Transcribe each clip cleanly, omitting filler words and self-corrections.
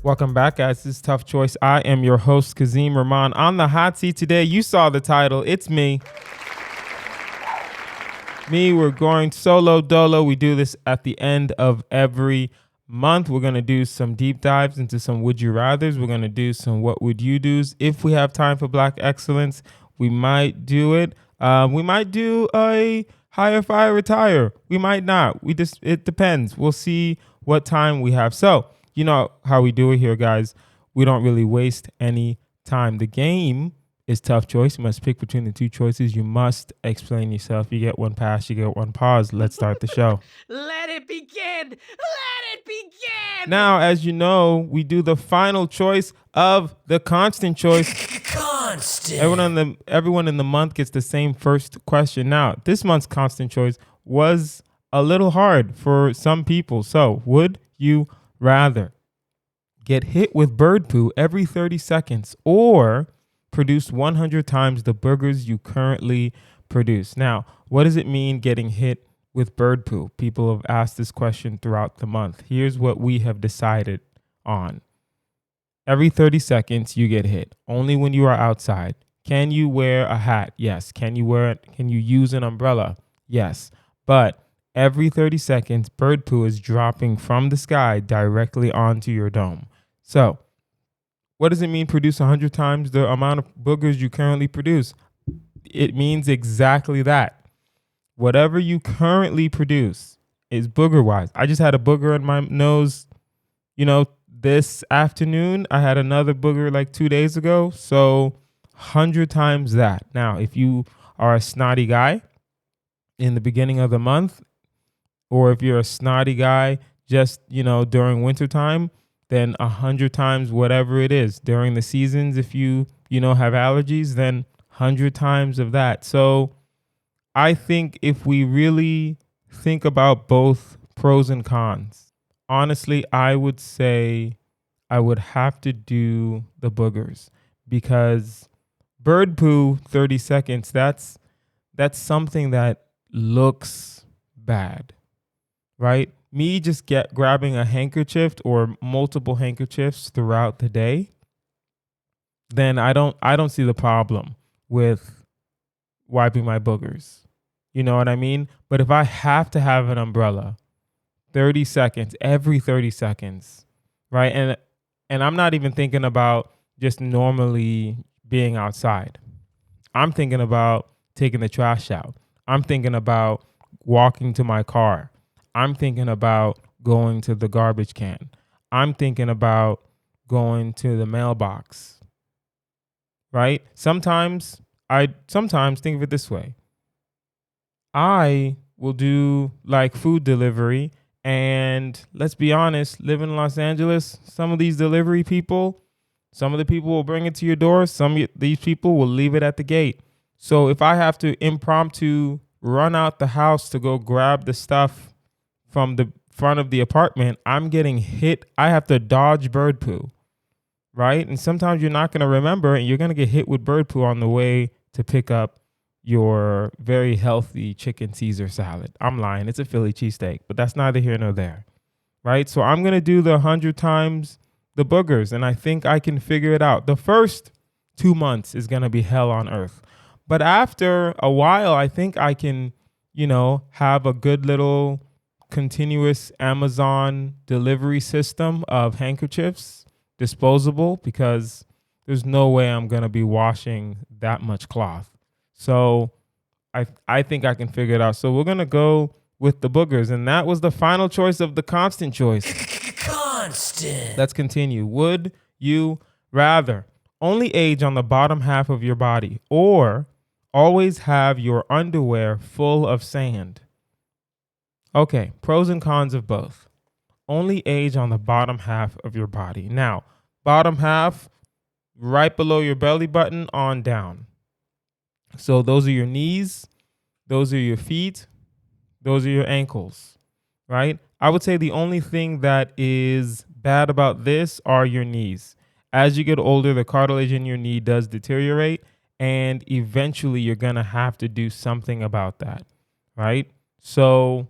Welcome back, guys. This is Tough Choice. I am your host, Kazeem Rahman. On the hot seat today, you saw the title. It's me. We're going solo dolo. We do this at the end of every month. We're going to do some deep dives into some would you rathers. We're going to do some what would you do's. If we have time for Black excellence, we might do it. We might do a hire, fire, retire. We might not. It depends. We'll see what time we have. So, you know how we do it here, guys. We don't really waste any time. The game is tough choice. You must pick between the two choices. You must explain yourself. You get one pass, you get one pause. Let's start the show. Let it begin. Let it begin. Now, as you know, we do the final choice of the constant choice. Constant. Everyone in the month gets the same first question. Now, this month's constant choice was a little hard for some people. So, would you rather get hit with bird poo every 30 seconds or produce 100 times the boogers you currently produce? Now, what does it mean getting hit with bird poo? People have asked this question throughout the month. Here's what we have decided on. Every 30 seconds you get hit, only when you are outside. Can you wear a hat? Yes. Can you use an umbrella? Yes. But every 30 seconds, bird poo is dropping from the sky directly onto your dome. So, what does it mean produce 100 times the amount of boogers you currently produce? It means exactly that. Whatever you currently produce is booger-wise. I just had a booger in my nose, this afternoon. I had another booger like 2 days ago. So, 100 times that. Now, if you are a snotty guy in the beginning of the month, or if you're a snotty guy just, during wintertime, then 100 times whatever it is. During the seasons, if you have allergies, then 100 times of that. So I think if we really think about both pros and cons, honestly, I would say I would have to do the boogers, because bird poo 30 seconds, that's something that looks bad. Right? Me just grabbing a handkerchief or multiple handkerchiefs throughout the day, then I don't see the problem with wiping my boogers. You know what I mean? But if I have to have an umbrella, 30 seconds, every 30 seconds, right? And I'm not even thinking about just normally being outside. I'm thinking about taking the trash out. I'm thinking about walking to my car. I'm thinking about going to the garbage can. I'm thinking about going to the mailbox, right? Sometimes think of it this way. I will do like food delivery, and let's be honest, living in Los Angeles, some of these delivery people, some of the people will bring it to your door. Some of these people will leave it at the gate. So if I have to impromptu run out the house to go grab the stuff from the front of the apartment, I'm getting hit. I have to dodge bird poo, right? And sometimes you're not going to remember, and you're going to get hit with bird poo on the way to pick up your very healthy chicken Caesar salad. I'm lying. It's a Philly cheesesteak, but that's neither here nor there, right? So I'm going to do the 100 times the boogers, and I think I can figure it out. The first 2 months is going to be hell on earth. But after a while, I think I can, have a good little continuous Amazon delivery system of handkerchiefs, disposable, because there's no way I'm going to be washing that much cloth. So I think I can figure it out. So we're going to go with the boogers. And that was the final choice of the constant choice. Constant. Let's continue. Would you rather only age on the bottom half of your body, or always have your underwear full of sand? Okay, pros and cons of both. Only age on the bottom half of your body. Now, bottom half, right below your belly button on down. So those are your knees, those are your feet, those are your ankles, right? I would say the only thing that is bad about this are your knees. As you get older, the cartilage in your knee does deteriorate, and eventually you're going to have to do something about that, right? So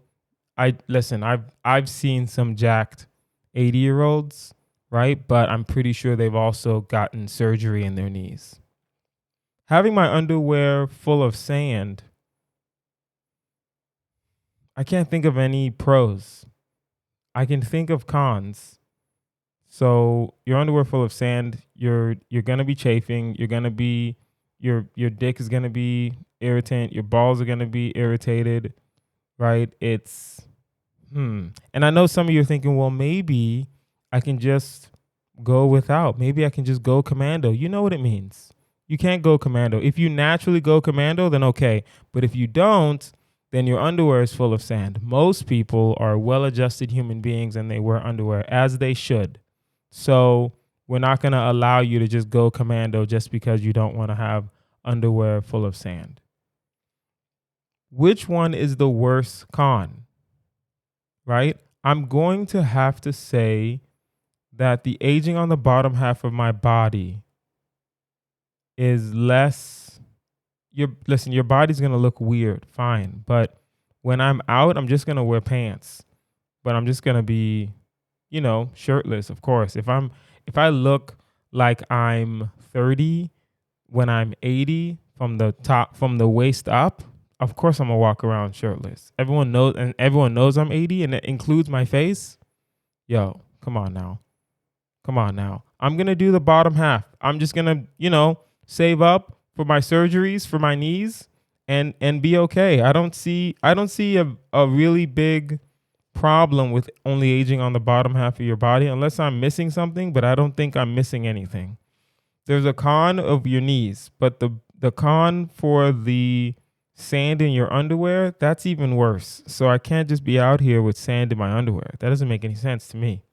I've seen some jacked 80-year-olds, right? But I'm pretty sure they've also gotten surgery in their knees. Having my underwear full of sand, I can't think of any pros. I can think of cons. So your underwear full of sand, you're gonna be chafing. You're gonna be your dick is gonna be irritant. Your balls are gonna be irritated, right? And I know some of you are thinking, well, maybe I can just go without. Maybe I can just go commando. You know what it means. You can't go commando. If you naturally go commando, then okay. But if you don't, then your underwear is full of sand. Most people are well-adjusted human beings and they wear underwear as they should. So we're not going to allow you to just go commando just because you don't want to have underwear full of sand. Which one is the worst con? Right? I'm going to have to say that the aging on the bottom half of my body is less. Your body's going to look weird, fine. But when I'm out, I'm just going to wear pants. But I'm just going to be, shirtless, of course. If I look like I'm 30 when I'm 80 from the waist up, of course I'm going to walk around shirtless. Everyone knows I'm 80 and it includes my face. Yo, come on now. I'm going to do the bottom half. I'm just going to, save up for my surgeries for my knees and be okay. I don't see a really big problem with only aging on the bottom half of your body unless I'm missing something, but I don't think I'm missing anything. There's a con of your knees, but the con for the sand in your underwear, that's even worse. So I can't just be out here with sand in my underwear. That doesn't make any sense to me.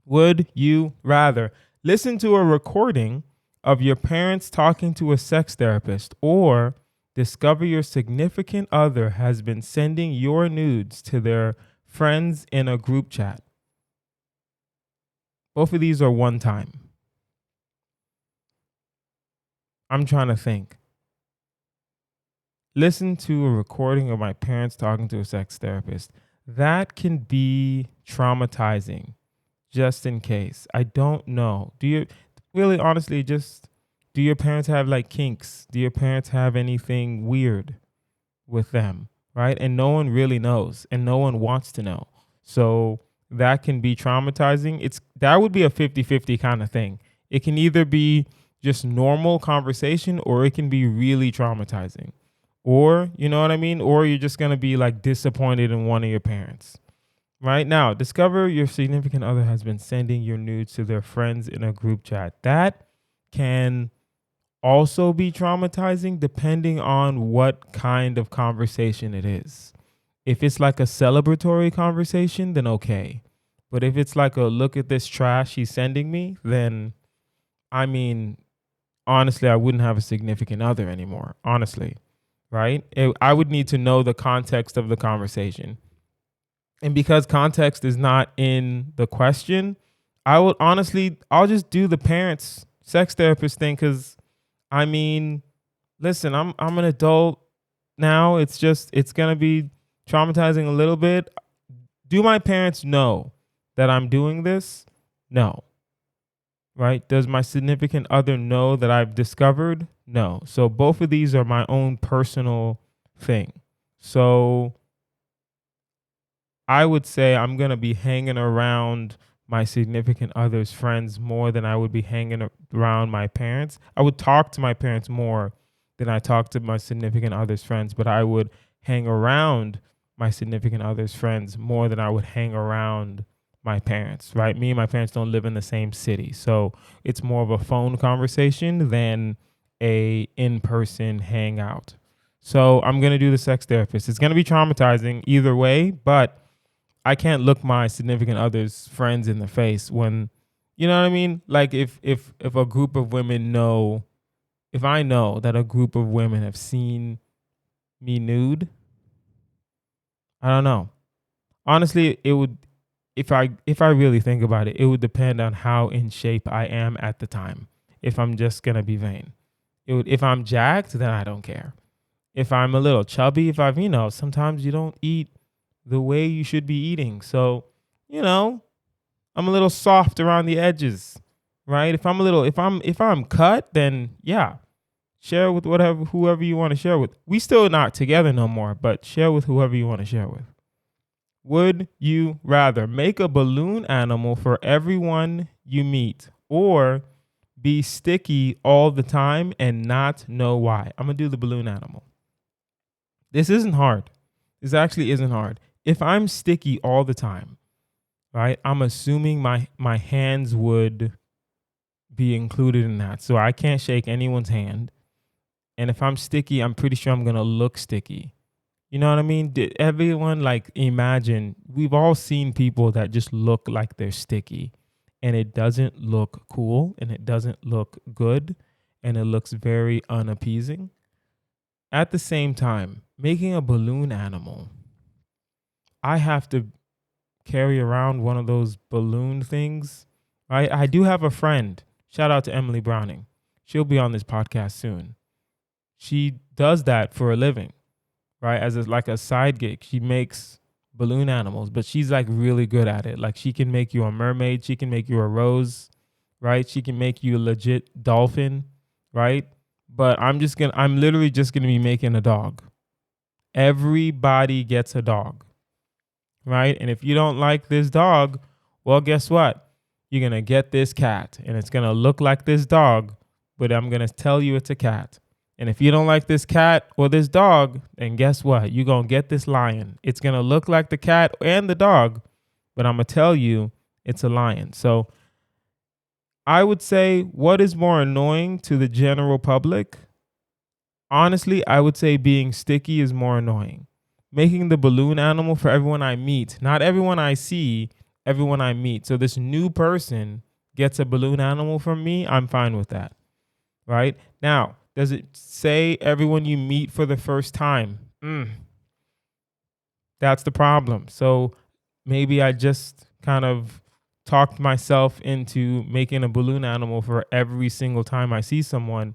Would you rather listen to a recording of your parents talking to a sex therapist or discover your significant other has been sending your nudes to their friends in a group chat? Both of these are one time. I'm trying to think. Listen to a recording of my parents talking to a sex therapist. That can be traumatizing, just in case. I don't know. Do you really, honestly, do your parents have like kinks? Do your parents have anything weird with them? Right? And no one really knows and no one wants to know. So that can be traumatizing. That would be a 50-50 kind of thing. It can either be just normal conversation or it can be really traumatizing. Or, you know what I mean? Or you're just going to be like disappointed in one of your parents. Right now, discover your significant other has been sending your nudes to their friends in a group chat. That can also be traumatizing depending on what kind of conversation it is. If it's like a celebratory conversation, then okay. But if it's like a look at this trash he's sending me, then I mean, honestly, I wouldn't have a significant other anymore, honestly, right? I would need to know the context of the conversation. And because context is not in the question, I'll just do the parents sex therapist thing because I mean, listen, I'm an adult now. It's going to be traumatizing a little bit. Do my parents know that I'm doing this? No. Right? Does my significant other know that I've discovered? No. So both of these are my own personal thing. So I would say I'm going to be hanging around my significant other's friends more than I would be hanging around my parents. I would talk to my parents more than I talk to my significant other's friends, but I would hang around my significant other's friends more than I would hang around my parents, right? Me and my parents don't live in the same city. So it's more of a phone conversation than a in-person hangout. So I'm going to do the sex therapist. It's going to be traumatizing either way, but I can't look my significant other's friends in the face when, you know what I mean? Like if a group of women know, if I know that a group of women have seen me nude, I don't know. Honestly, it would, if I really think about it, it would depend on how in shape I am at the time. If I'm just gonna be vain, if I'm jacked, then I don't care. If I'm a little chubby, if I've, sometimes you don't eat the way you should be eating. So, I'm a little soft around the edges, right? If I'm cut, then yeah, share with whoever you want to share with. We still not together no more, but share with whoever you want to share with. Would you rather make a balloon animal for everyone you meet, or be sticky all the time and not know why? I'm going to do the balloon animal. This isn't hard. This actually isn't hard. If I'm sticky all the time, right, I'm assuming my hands would be included in that. So I can't shake anyone's hand. And if I'm sticky, I'm pretty sure I'm going to look sticky. You know what I mean? Did everyone, like, imagine, we've all seen people that just look like they're sticky, and it doesn't look cool, and it doesn't look good, and it looks very unappeasing. At the same time, making a balloon animal, I have to carry around one of those balloon things. I do have a friend. Shout out to Emily Browning. She'll be on this podcast soon. She does that for a living, right? Like a side gig. She makes balloon animals, but she's like really good at it. Like, she can make you a mermaid. She can make you a rose, right? She can make you a legit dolphin, right? But I'm literally just going to be making a dog. Everybody gets a dog, right? And if you don't like this dog, well, guess what? You're going to get this cat, and it's going to look like this dog, but I'm going to tell you it's a cat. And if you don't like this cat or this dog, then guess what? You're going to get this lion. It's going to look like the cat and the dog, but I'm going to tell you it's a lion. So I would say, what is more annoying to the general public? Honestly, I would say being sticky is more annoying. Making the balloon animal for everyone I meet, not everyone I see, everyone I meet. So this new person gets a balloon animal from me, I'm fine with that, right? Now, does it say everyone you meet for the first time? That's the problem. So maybe I just kind of talked myself into making a balloon animal for every single time I see someone.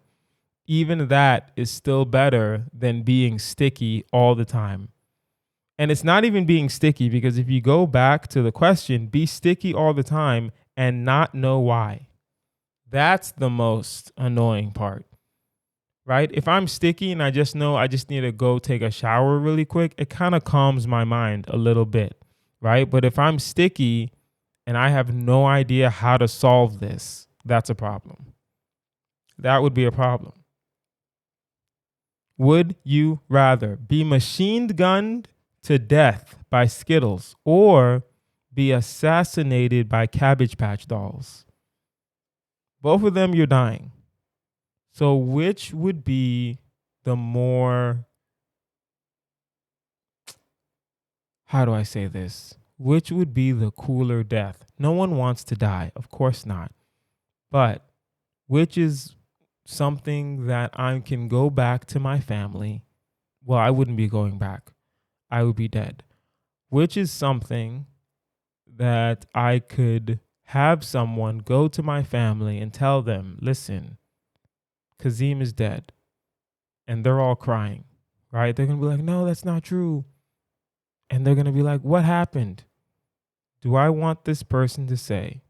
Even that is still better than being sticky all the time. And it's not even being sticky, because if you go back to the question, be sticky all the time and not know why. That's the most annoying part, right? If I'm sticky and I just know I just need to go take a shower really quick, it kind of calms my mind a little bit, right? But if I'm sticky and I have no idea how to solve this, that's a problem. That would be a problem. Would you rather be machine gunned to death by Skittles, or be assassinated by Cabbage Patch Dolls? Both of them, you're dying. So which would be the more, how do I say this? Which would be the cooler death? No one wants to die, of course not. But which is something that I can go back to my family? Well, I wouldn't be going back. I would be dead. Which is something that I could have someone go to my family and tell them, listen, Kazeem is dead. And they're all crying, right? They're going to be like, no, that's not true. And they're going to be like, what happened? Do I want this person to say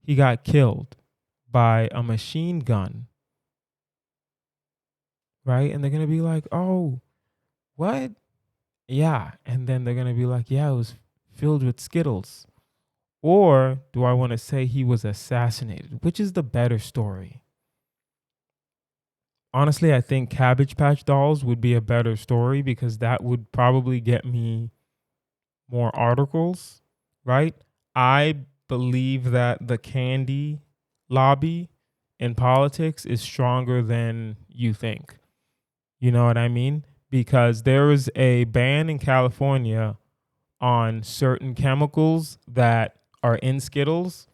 he got killed by a machine gun, right? And they're going to be like, oh, what? Yeah. And then they're going to be like, yeah, it was filled with Skittles. Or do I want to say he was assassinated? Which is the better story? Honestly, I think Cabbage Patch Dolls would be a better story, because that would probably get me more articles, right? I believe that the candy lobby in politics is stronger than you think. You know what I mean? Because there is a ban in California on certain chemicals that are in Skittles,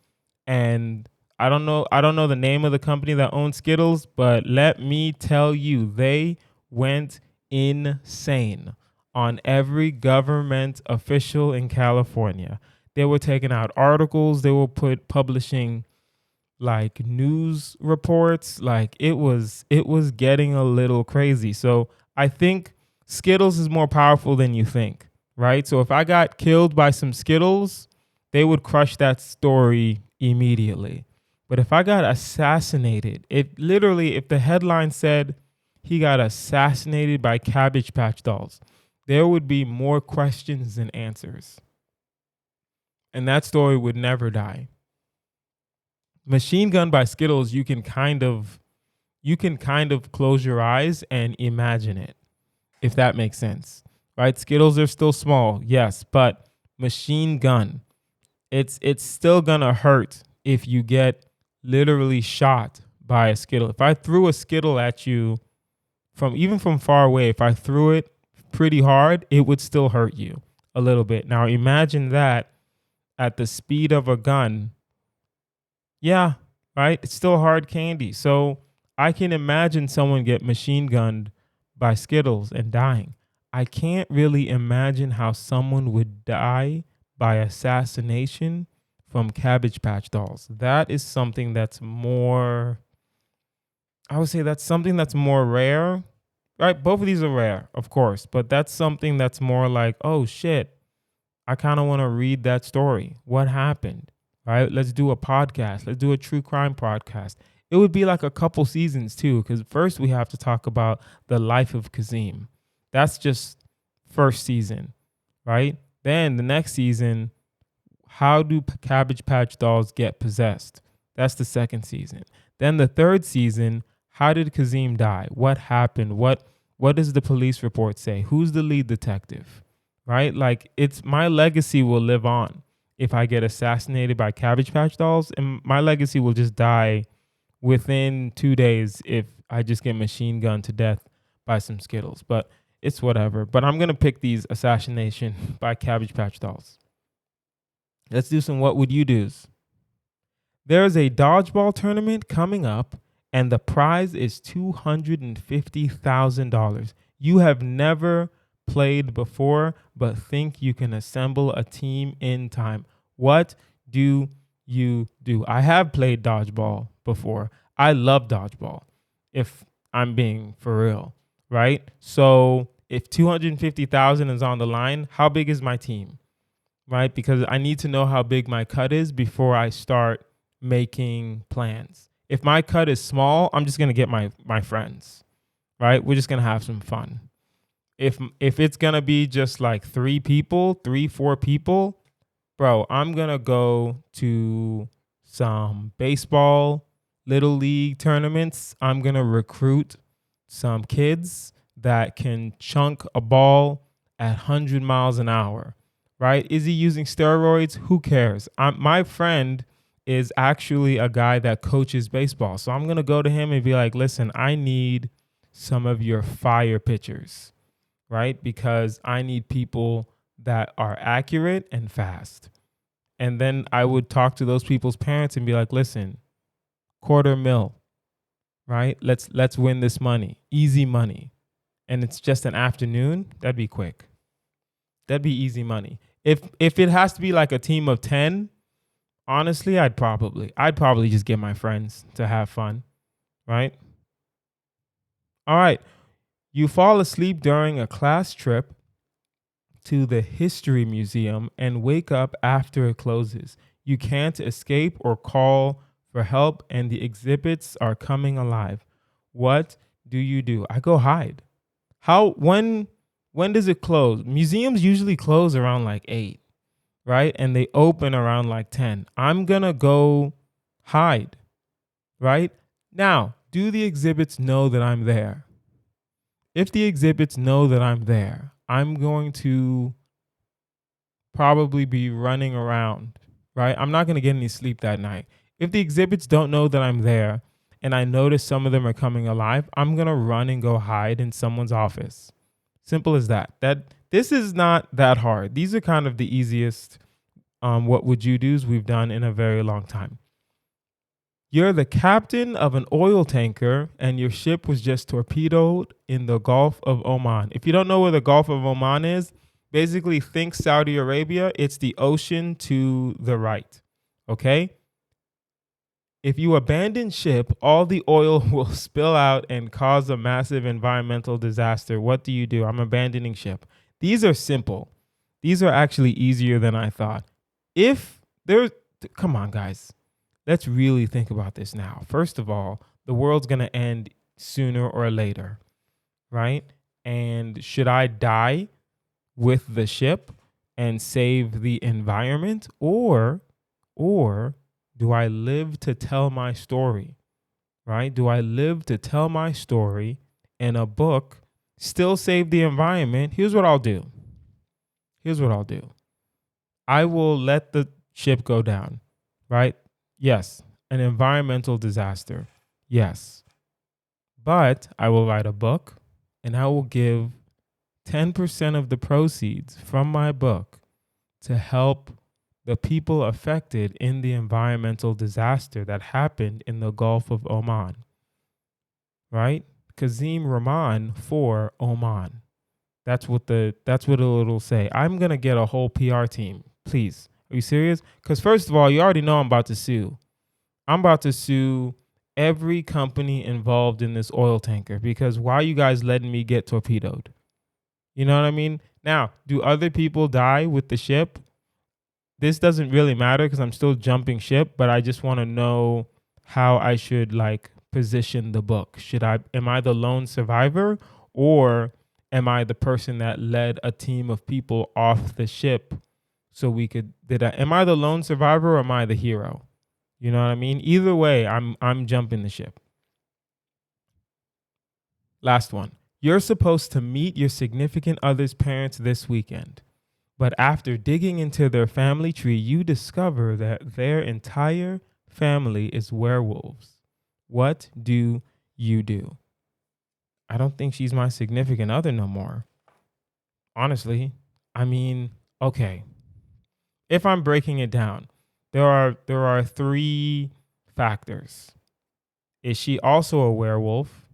and I don't know the name of the company that owns Skittles, but let me tell you, they went insane on every government official in California. They were taking out articles, they were publishing like news reports, like it was getting a little crazy. So I think Skittles is more powerful than you think, right? So if I got killed by some Skittles, they would crush that story immediately. But if I got assassinated, it literally, if the headline said he got assassinated by Cabbage Patch Dolls, there would be more questions than answers. And that story would never die. Machine Gun by Skittles, you can kind of close your eyes and imagine it, if that makes sense. Right? Skittles are still small, yes, but Machine Gun, it's still gonna hurt if you get literally shot by a Skittle. If I threw a Skittle at you from far away, if I threw it pretty hard, it would still hurt you a little bit. Now imagine that at the speed of a gun. Yeah, right? It's still hard candy. So I can imagine someone get machine gunned by Skittles and dying. I can't really imagine how someone would die by assassination from Cabbage Patch Dolls. That is something that's more, I would say that's something that's more rare, right? Both of these are rare, of course, but that's something that's more like, oh shit, I kind of want to read that story. What happened, right? Let's do a podcast. Let's do a true crime podcast. It would be like a couple seasons too, because first we have to talk about the life of Kazeem. That's just first season, right? Then the next season, how do Cabbage Patch Dolls get possessed? That's the second season. Then the third season, how did Kazeem die? What happened? What does the police report say? Who's the lead detective? Right? Like, it's my legacy will live on if I get assassinated by Cabbage Patch Dolls, and my legacy will just die within 2 days if I just get machine gunned to death by some Skittles. But it's whatever. But I'm gonna pick these assassination by Cabbage Patch Dolls. Let's do some what would you do's. There's a dodgeball tournament coming up, and the prize is $250,000. You have never played before, but think you can assemble a team in time. What do you do? I have played dodgeball before. I love dodgeball, if I'm being for real, right? So if 250,000 is on the line, how big is my team, right? Because I need to know how big my cut is before I start making plans. If my cut is small, I'm just going to get my friends, right? We're just going to have some fun. If it's going to be just like 4 people, bro, I'm going to go to some baseball, little league tournaments. I'm going to recruit some kids that can chunk a ball at 100 miles an hour, right? Is he using steroids? Who cares? My friend is actually a guy that coaches baseball. So I'm going to go to him and be like, listen, I need some of your fire pitchers, right? Because I need people that are accurate and fast. And then I would talk to those people's parents and be like, listen, $250,000, right? Let's win this money, easy money. And it's just an afternoon, that'd be quick. That'd be easy money. If it has to be like a team of 10, honestly, I'd probably just get my friends to have fun, right? All right. You fall asleep during a class trip to the History Museum and wake up after it closes. You can't escape or call for help, and the exhibits are coming alive. What do you do? I go hide. When does it close? Museums usually close around like 8. Right? And they open around like 10. I'm going to go hide, right? Now, do the exhibits know that I'm there? If the exhibits know that I'm there, I'm going to probably be running around, right? I'm not going to get any sleep that night. If the exhibits don't know that I'm there and I notice some of them are coming alive, I'm going to run and go hide in someone's office. Simple as that. This is not that hard. These are kind of the easiest what would you do's we've done in a very long time. You're the captain of an oil tanker and your ship was just torpedoed in the Gulf of Oman. If you don't know where the Gulf of Oman is, basically think Saudi Arabia. It's the ocean to the right. Okay? If you abandon ship, all the oil will spill out and cause a massive environmental disaster. What do you do? I'm abandoning ship. These are simple. These are actually easier than I thought. If Come on, guys. Let's really think about this now. First of all, the world's going to end sooner or later, right? And should I die with the ship and save the environment, or do I live to tell my story, right? Do I live to tell my story in a book, still save the environment? Here's what I'll do. I will let the ship go down, right? Yes, an environmental disaster. Yes. But I will write a book and I will give 10% of the proceeds from my book to help the people affected in the environmental disaster that happened in the Gulf of Oman. Right? Kazeem Rahman for Oman. That's what it'll say. I'm going to get a whole PR team. Please. Are you serious? Because first of all, you already know I'm about to sue. I'm about to sue every company involved in this oil tanker, because why are you guys letting me get torpedoed? You know what I mean? Now, do other people die with the ship? This doesn't really matter because I'm still jumping ship, but I just want to know how I should position the book. Am I the lone survivor, or am I the person that led a team of people off the ship so we could am I the lone survivor or am I the hero? You know what I mean? Either way, I'm jumping the ship. Last one. You're supposed to meet your significant other's parents this weekend, but after digging into their family tree, you discover that their entire family is werewolves. What do you do? I don't think she's my significant other no more. Honestly, I mean, okay. If I'm breaking it down, there are 3 factors. Is she also a werewolf?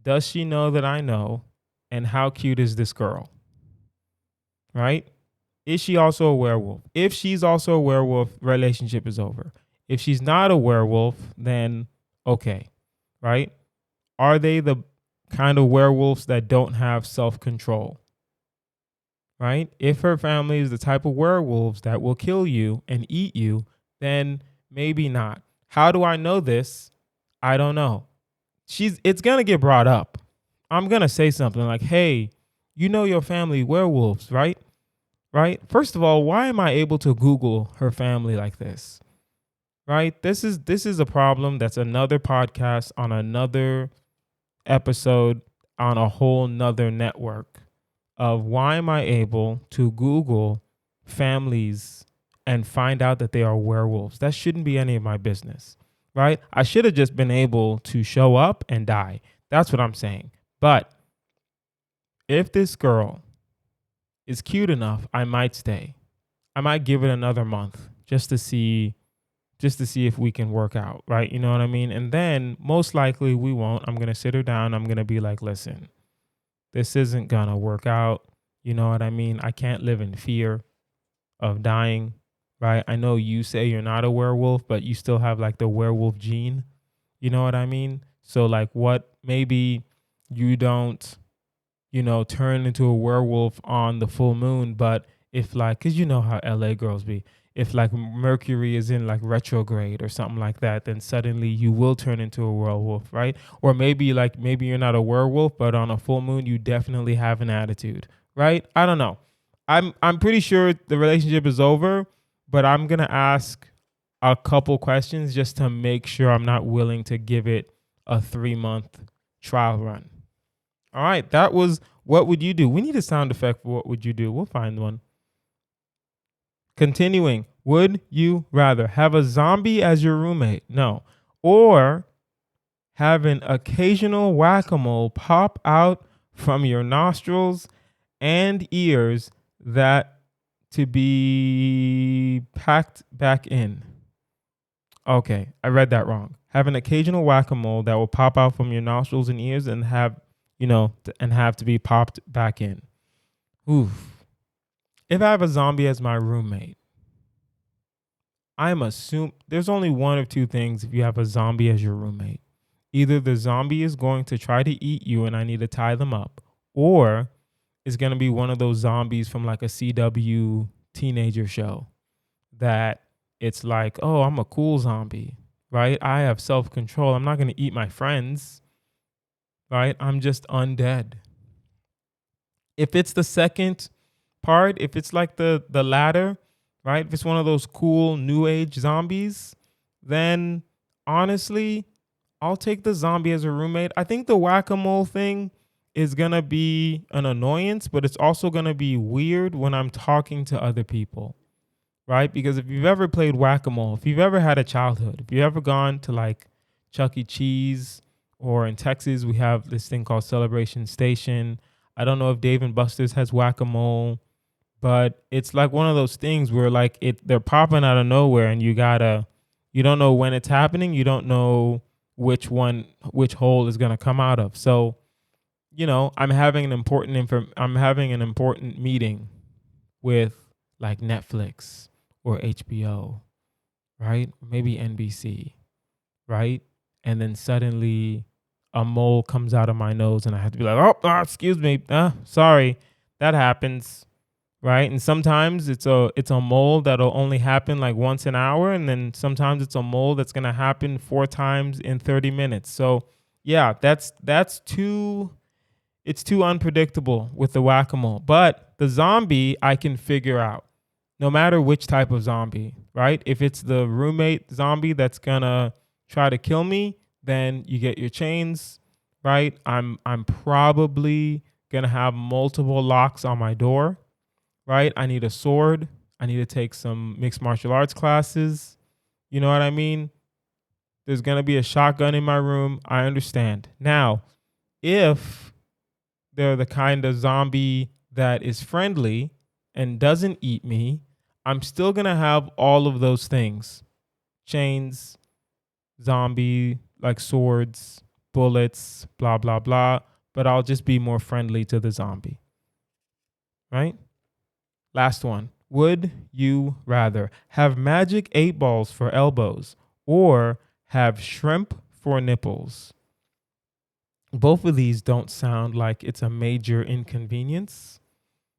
Does she know that I know? And how cute is this girl? Right? Is she also a werewolf? If she's also a werewolf, relationship is over. If she's not a werewolf, then okay. Right? Are they the kind of werewolves that don't have self-control? Right? If her family is the type of werewolves that will kill you and eat you, then maybe not. How do I know this? I don't know. It's going to get brought up. I'm going to say something like, hey, you know your family werewolves, right? Right? First of all, why am I able to Google her family like this? Right? This is a problem. That's another podcast on another episode on a whole nother network of why am I able to Google families and find out that they are werewolves. That shouldn't be any of my business, right? I should have just been able to show up and die. That's what I'm saying. But if this girl is cute enough, I might stay. I might give it another month just to see if we can work out, right? You know what I mean? And then most likely we won't. I'm going to sit her down. I'm going to be like, listen, this isn't going to work out. You know what I mean? I can't live in fear of dying, right? I know you say you're not a werewolf, but you still have the werewolf gene. You know what I mean? So maybe you don't, turn into a werewolf on the full moon, but if cause you know how LA girls be. If Mercury is in retrograde or something like that, then suddenly you will turn into a werewolf, right? Or maybe you're not a werewolf, but on a full moon you definitely have an attitude, right? I don't know. I'm pretty sure the relationship is over, but I'm gonna ask a couple questions just to make sure I'm not willing to give it a 3-month trial run. All right, that was what would you do? We need a sound effect for what would you do. We'll find one. Continuing, would you rather have a zombie as your roommate? No. Or have an occasional whack-a-mole pop out from your nostrils and ears that to be packed back in? Okay, I read that wrong. Have an occasional whack-a-mole that will pop out from your nostrils and ears and have to be popped back in. Oof. If I have a zombie as my roommate, I'm assuming there's only one of 2 things if you have a zombie as your roommate. Either the zombie is going to try to eat you and I need to tie them up, or it's going to be one of those zombies from a CW teenager show that it's like, oh, I'm a cool zombie, right? I have self-control. I'm not going to eat my friends, right? I'm just undead. If it's the second part, if it's like the latter, right? If it's one of those cool new age zombies, then honestly, I'll take the zombie as a roommate. I think the whack-a-mole thing is gonna be an annoyance, but it's also gonna be weird when I'm talking to other people, right? Because if you've ever played whack-a-mole, if you've ever had a childhood, if you've ever gone to like Chuck E. Cheese, or in Texas, we have this thing called Celebration Station. I don't know if Dave and Buster's has whack-a-mole, but it's like one of those things where like they're popping out of nowhere and you don't know when it's happening. You don't know which hole is going to come out of. So, I'm having I'm having an important meeting with like Netflix or HBO, right? Maybe NBC, right? And then suddenly a mole comes out of my nose and I have to be like, oh, excuse me. Sorry. That happens, right? And sometimes it's a mole that'll only happen like once an hour, and then sometimes it's a mole that's going to happen 4 times in 30 minutes. So, yeah, that's too it's too unpredictable with the whack-a-mole. But the zombie I can figure out, no matter which type of zombie, right? If it's the roommate zombie that's gonna try to kill me, then you get your chains, right? I'm probably gonna have multiple locks on my door, right? I need a sword. I need to take some mixed martial arts classes. You know what I mean? There's gonna be a shotgun in my room. I understand. Now, if they're the kind of zombie that is friendly and doesn't eat me, I'm still going to have all of those things: chains, zombie, like swords, bullets, blah, blah, blah. But I'll just be more friendly to the zombie, right? Last one. Would you rather have magic 8 balls for elbows or have shrimp for nipples? Both of these don't sound like it's a major inconvenience.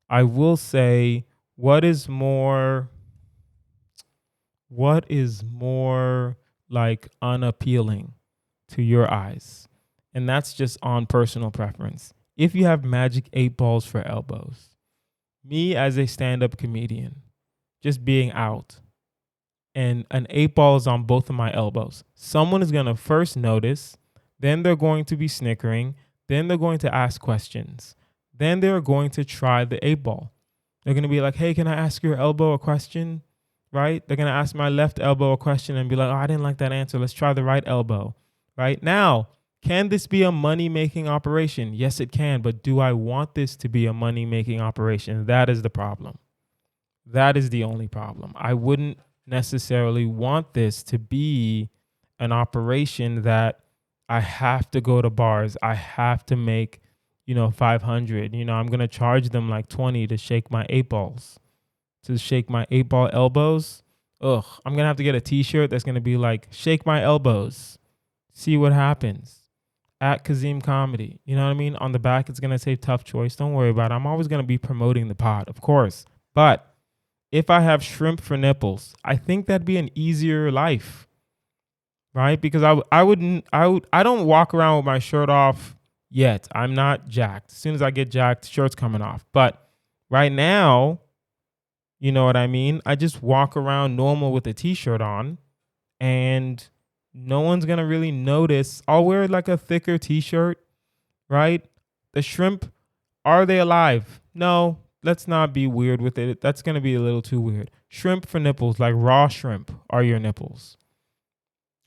I will say, what is more like unappealing to your eyes? And that's just on personal preference. If you have magic 8 balls for elbows, me as a stand-up comedian, just being out and an 8 ball is on both of my elbows, someone is going to first notice, then they're going to be snickering, then they're going to ask questions, then they're going to try the 8 ball. They're going to be like, hey, can I ask your elbow a question? Right? They're going to ask my left elbow a question and be like, oh, I didn't like that answer. Let's try the right elbow. Right? Now, can this be a money-making operation? Yes, it can. But do I want this to be a money-making operation? That is the problem. That is the only problem. I wouldn't necessarily want this to be an operation that I have to go to bars. I have to make, 500. I'm going to charge them like 20 to shake my 8 balls, to shake my 8 ball elbows. Ugh, I'm going to have to get a t-shirt that's going to be like, shake my elbows, see what happens at Kazeem Comedy. You know what I mean? On the back, it's going to say tough choice. Don't worry about it. I'm always going to be promoting the pod, of course. But if I have shrimp for nipples, I think that'd be an easier life, right? Because I don't walk around with my shirt off yet. I'm not jacked. As soon as I get jacked, shirt's coming off. But right now, you know what I mean? I just walk around normal with a t-shirt on and no one's going to really notice. I'll wear like a thicker t-shirt, right? The shrimp, are they alive? No, let's not be weird with it. That's going to be a little too weird. Shrimp for nipples, like raw shrimp are your nipples.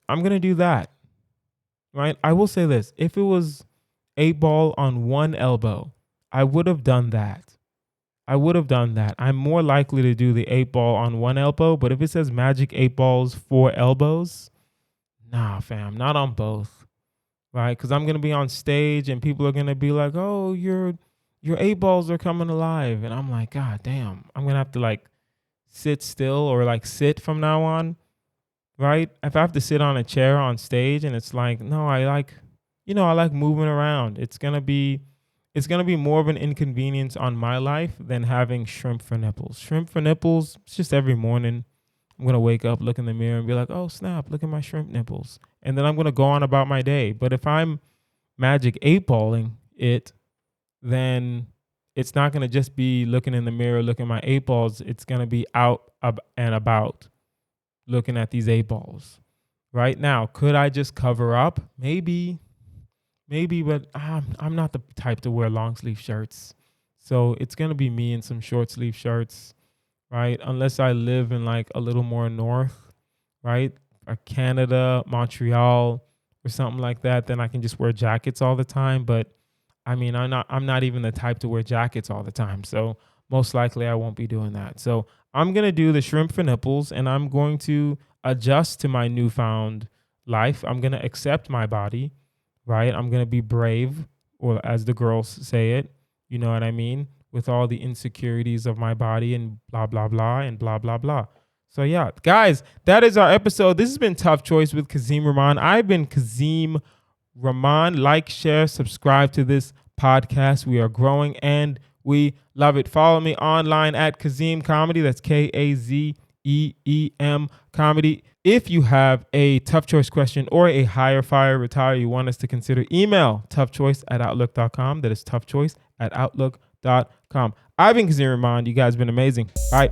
I'm going to do that, right? I will say this. If it was 8 ball on one elbow, I would have done that. I'm more likely to do the 8 ball on one elbow, but if it says magic 8 balls for elbows, nah, fam, not on both, right? Because I'm going to be on stage and people are going to be like, oh, your 8 balls are coming alive. And I'm like, God damn, I'm going to have to like sit still or like sit from now on, right? If I have to sit on a chair on stage and it's like, no, I like moving around. It's going to be more of an inconvenience on my life than having shrimp for nipples. Shrimp for nipples, it's just every morning. I'm going to wake up, look in the mirror and be like, oh, snap, look at my shrimp nipples. And then I'm going to go on about my day. But if I'm magic 8-balling it, then it's not going to just be looking in the mirror, looking at my 8-balls. It's going to be out and about looking at these 8-balls. Right now, could I just cover up? Maybe, but I'm not the type to wear long sleeve shirts. So it's going to be me in some short sleeve shirts, right? Unless I live in like a little more north, right? Or Canada, Montreal, or something like that, then I can just wear jackets all the time. But I mean, I'm not even the type to wear jackets all the time. So most likely I won't be doing that. So I'm going to do the shrimp for nipples, and I'm going to adjust to my newfound life. I'm going to accept my body, right? I'm going to be brave, or as the girls say it, you know what I mean? With all the insecurities of my body and blah, blah, blah, and blah, blah, blah. So yeah, guys, that is our episode. This has been Tough Choice with Kazeem Rahman. I've been Kazeem Rahman. Like, share, subscribe to this podcast. We are growing and we love it. Follow me online at Kazeem Comedy. That's KAZEEM Comedy. If you have a tough choice question or a hire, fire, retire you want us to consider, email toughchoice@outlook.com. That is toughchoice@outlook.com. I've been Kazeem Rahman. You guys have been amazing. Bye.